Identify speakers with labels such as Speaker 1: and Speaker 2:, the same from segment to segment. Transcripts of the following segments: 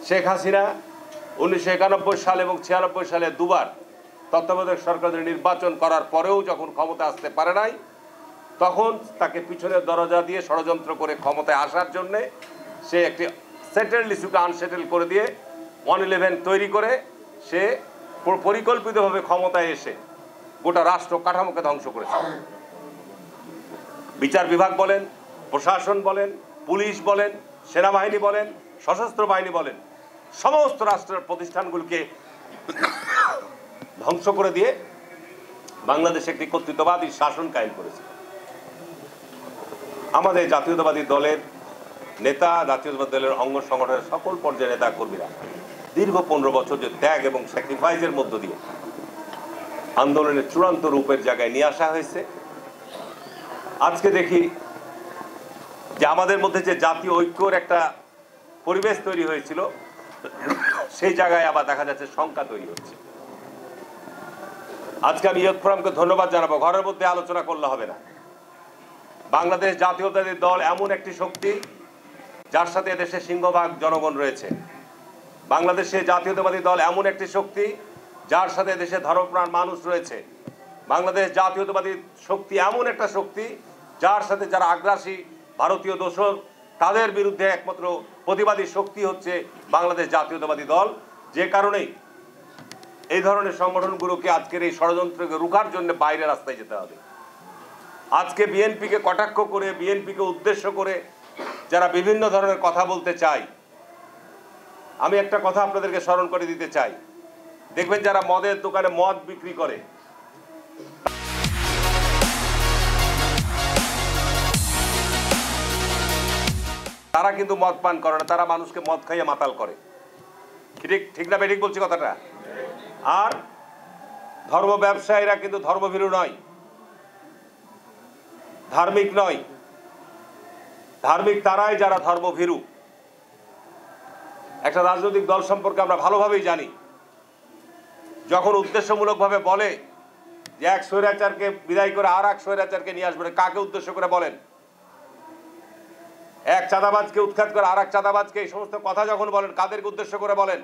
Speaker 1: শেখ হাসিনা 1991 সাল এবং 96 সালে দুবার তত্ত্বাবধায়ক সরকারের নির্বাচন করার পরেও যখন ক্ষমতা আসতে পারে নাই, তখন তাকে পিছনের দরজা দিয়ে ষড়যন্ত্র করে ক্ষমতায় আসার জন্যে সে একটি সেটেলড ইস্যুকে আনসেটেল করে দিয়ে 111 তৈরি করে সে পরিকল্পিতভাবে ক্ষমতায় এসে গোটা রাষ্ট্র কাঠামোকে ধ্বংস করেছে। বিচার বিভাগ বলেন, প্রশাসন বলেন, পুলিশ বলেন, সেনাবাহিনী বলেন, সশস্ত্র বাহিনী বলেন, সমস্ত রাষ্ট্রের প্রতিষ্ঠানগুলোকে ধ্বংস করে দিয়ে বাংলাদেশে একটি কর্তৃত্ববাদী শাসন কায়েম করেছে। আমাদের জাতীয়তাবাদী দলের নেতা, জাতীয়তাবাদী দলের অঙ্গ সংগঠনের সকল পর্যায়ের নেতা কর্মীরা দীর্ঘ 15 বছর যে ত্যাগ এবং স্যাক্রিফাইসের মধ্য দিয়ে আন্দোলনের চূড়ান্ত রূপের জায়গায় নিয়ে আসা হয়েছে, আজকে দেখি যে আমাদের মধ্যে যে জাতীয় ঐক্যর একটা পরিবেশ তৈরি হয়েছিল, সেই জায়গায় আবার দেখা যাচ্ছে শঙ্কা তৈরি হচ্ছে। আজকে আমি ইয়ুথ ফোরামকে ধন্যবাদ জানাবো। ঘরের মধ্যে আলোচনা করলে হবে না। বাংলাদেশ জাতীয়তাবাদী দল এমন একটি শক্তি যার সাথে এদেশে সিংহভাগ জনগণ রয়েছে। বাংলাদেশে জাতীয়তাবাদী দল এমন একটি শক্তি যার সাথে দেশে ধর্মপ্রাণ মানুষ রয়েছে। বাংলাদেশ জাতীয়তাবাদী শক্তি এমন একটা শক্তি যার সাথে যারা আগ্রাসী ভারতীয় দোসর, তাদের বিরুদ্ধে একমাত্র প্রতিবাদী শক্তি হচ্ছে বাংলাদেশ জাতীয়তাবাদী দল। যে কারণেই এই ধরনের সংগঠনগুলোকে আজকের এই ষড়যন্ত্রকে রুখার জন্য বাইরে রাস্তায় যেতে হবে। আজকে বিএনপিকে কটাক্ষ করে, বিএনপিকে উদ্দেশ্য করে যারা বিভিন্ন ধরনের কথা বলতে চায়, আমি একটা কথা আপনাদেরকে স্মরণ করে দিতে চাই। দেখবেন যারা মদের দোকানে মদ বিক্রি করে, তারা কিন্তু মদ পান করে না, তারা মানুষকে মদ খাইয়ে মাতাল করে। ঠিক না বেঠিক বলছি কথাটা? আর ধর্ম ব্যবসায়ীরা কিন্তু ধর্মভীরু নয়, ধার্মিক নয়। ধার্মিক তারাই যারা ধর্মভীরু। একটা রাজনৈতিক দল সম্পর্কে আমরা ভালোভাবেই জানি, যখন উদ্দেশ্যমূলকভাবে বলে যে এক স্বৈরাচারকে বিদায় করে আর এক স্বৈরাচারকে নিয়ে আসবে, কাকে উদ্দেশ্য করে বলেন? এক চাঁদাবাজকে উৎখাত করে আর এক চাঁদাবাজকে, এই সমস্ত কথা যখন বলেন কাদেরকে উদ্দেশ্য করে বলেন?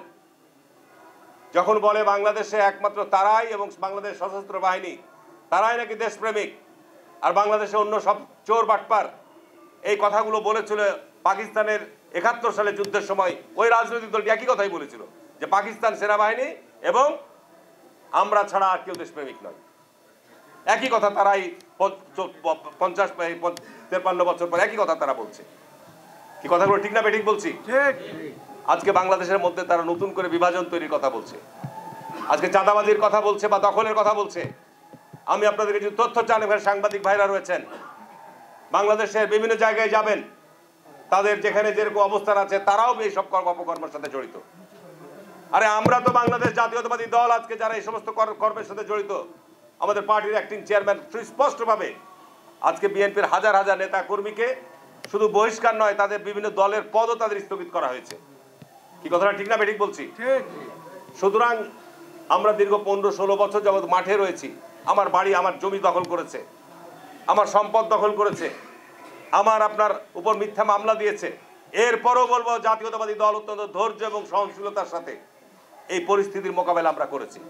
Speaker 1: যখন বলে বাংলাদেশে একমাত্র তারাই এবং বাংলাদেশ সশস্ত্র বাহিনী তারাই নাকি দেশপ্রেমিক, আর বাংলাদেশে অন্য সব চোর বাটপার, এই কথাগুলো বলেছিল পাকিস্তানের 71 সালে যুদ্ধের সময় ওই রাজনৈতিক দলটি একই কথাই বলেছিল যে পাকিস্তান সেনাবাহিনী এবং আমরা ছাড়া আর কেউ দেশপ্রেমিক নয়। একই কথা তারাই 53 বছর পর একই কথা তারা বলছে। কি কথাগুলো ঠিক না বেঠিক বলছি? আজকে বাংলাদেশের মধ্যে তারা নতুন করে বিভাজন তৈরির কথা বলছে, আজকে চাঁদাবাজির কথা বলছে বা দখলের কথা বলছে। আমি আপনাদের কিছু তথ্য চান, এখানে সাংবাদিক ভাইরা রয়েছেন, বাংলাদেশের বিভিন্ন জায়গায় যাবেন, তাদের যেখানে যেরকম অবস্থান আছে তারাও এই সব অপকর্মের সাথে জড়িত। আরে আমরা তো বাংলাদেশ জাতীয়তাবাদী দল আজকে যারা এই সমস্ত কর্মের সাথে জড়িত, আমাদের পার্টির অ্যাক্টিং চেয়ারম্যান সুস্পষ্টভাবে আজকে বিএনপির হাজার হাজার নেতা কর্মীকে শুধু বহিষ্কার নয়, তাদের বিভিন্ন দলের পদও তাদের স্থগিত করা হয়েছে। কি কথাটা ঠিক না বেঠিক বলছি? সুতরাং আমরা দীর্ঘ 15-16 বছর যাবৎ মাঠে রয়েছি। আমার বাড়ি, আমার জমি দখল করেছে, আমার সম্পদ দখল করেছে, আমার আপনার উপর মিথ্যা মামলা দিয়েছে। এরপরও বলবো জাতীয়তাবাদী দল অত্যন্ত ধৈর্য এবং সহনশীলতার সাথে এই পরিস্থিতির মোকাবেলা আমরা করেছি।